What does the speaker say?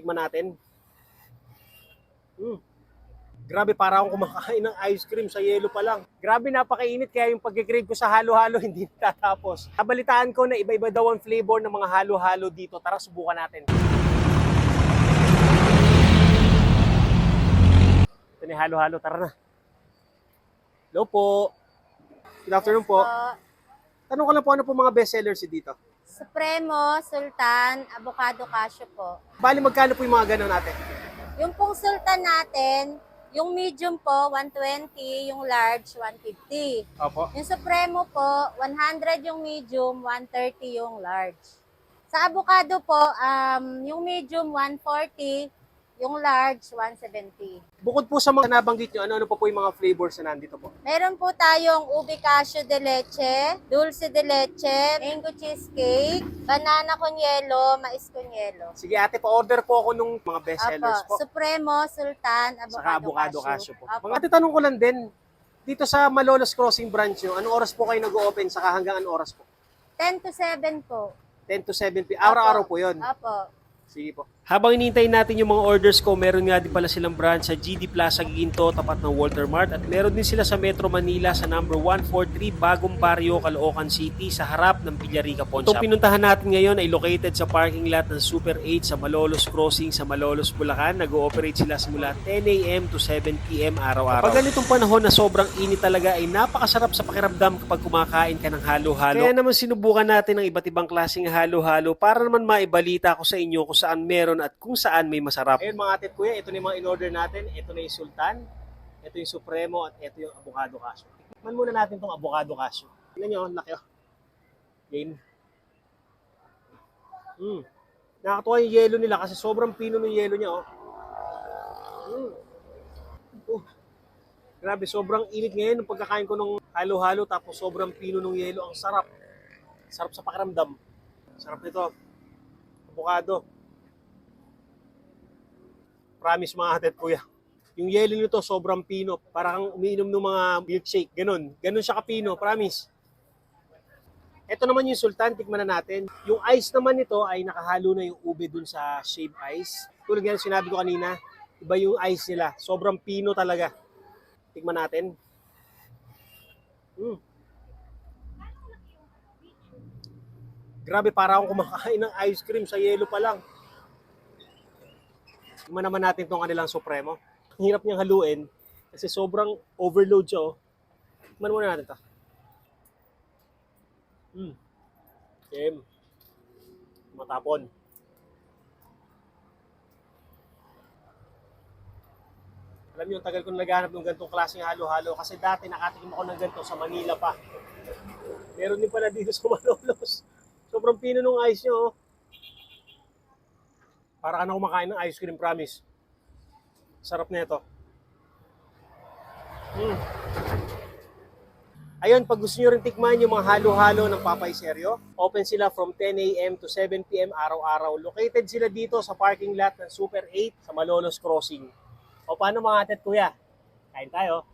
Tikman natin. Grabe, para akong kumakain ng ice cream sa yelo pa lang. Grabe, napakainit, kaya yung pag-crave ko sa halo-halo hindi natatapos. Nabalitaan ko na iba-iba daw ang flavor ng mga halo-halo dito. Tara, subukan natin. Ito na yung halo-halo, tara na. Hello po. Good afternoon po. Tanong ko lang po, ano po mga bestsellers dito? Supremo, Sultan, Avocado Cashew po. Bali, magkano po yung mga ganun natin? Yung pong Sultan natin, yung medium po, 120, yung large, 150. Opo. Yung Supremo po, 100 yung medium, 130 yung large. Sa avocado po, yung medium, 140, yung large, 170. Bukod po sa mga nabanggit nyo, ano-ano pa po yung mga flavors na nandito po? Meron po tayong ube cashew de leche, dulce de leche, mango cheesecake, banana con yelo, mais con yelo. Sige ate, pa-order po ako nung mga bestsellers po. Supremo, Sultan, Saka avocado avocado cashew. cashew po. Apo. Mga ate, tanong ko lang din, dito sa Malolos Crossing branch nyo, anong oras po kayo nag-open, saka hanggang anong oras po? 10 to 7 po. 10 to 7 p.m. Araw-araw po yun. Apo. Sige po. Habang inintay natin yung mga orders ko, meron nga din pala silang branch sa GD Plaza Giginto, tapat ng Walter Mart. At meron din sila sa Metro Manila sa number 143 Bagong Barrio, Caloocan City, sa harap ng Villarica Pawn Shop. Itong pinuntahan natin ngayon ay located sa parking lot ng Super 8 sa Malolos Crossing sa Malolos, Bulacan. Nag-ooperate sila simula 10 a.m. to 7 p.m. araw-araw. Pag ganitong panahon na sobrang init talaga ay napakasarap sa pakiramdam kapag kumakain ka ng halo-halo. Kaya naman sinubukan natin ng iba't ibang klaseng halo-halo para naman maibalita ko sa inyo kung saan meron at kung saan may masarap. Ayun mga ate at kuya, ito na yung mga in-order natin. Ito na yung Sultan, ito yung Supremo, at ito yung Avocado Cashew. Tikman muna natin itong Avocado Cashew. Tingnan nyo, laki oh. Game. Nakakatuwa yung yelo nila kasi sobrang pino ng yelo niya oh. Grabe, sobrang init ngayon ng pagkakain ko ng halo-halo tapos sobrang pino ng yelo. Ang sarap. Sarap sa pakiramdam. Sarap nito. Avocado. Promise mga ate at kuya. Yung yelo nito sobrang pino. Parang umiinom ng mga milkshake. Ganon. Ganon siya kapino. Promise. Ito naman yung Sultan. Tikman na natin. Yung ice naman nito ay nakahalo na yung ube dun sa shave ice. Tulad nga sinabi ko kanina, iba yung ice nila. Sobrang pino talaga. Tikman natin. Grabe, para akong kumakain ng ice cream sa yelo pa lang. Tingnan naman natin itong kanilang Supremo. Ang hirap niyang haluin kasi sobrang overload siya. Oh. Tingnan muna natin ito. Game. Matapon. Alam niyo, tagal ko naghahanap ng ganitong klaseng halo-halo kasi dati nakatikim ako ng ganito sa Manila pa. Meron din pala dito sa Malolos. Sobrang pino ng ice niyo. Oh. Para ka na kumakain ng ice cream, promise. Sarap na ito. Ayun, pag gusto nyo rin tikman yung mga halo-halo ng Papay Seryo, open sila from 10 a.m. to 7 p.m. araw-araw. Located sila dito sa parking lot ng Super 8 sa Malolos Crossing. O paano mga ate at kuya? Kain tayo.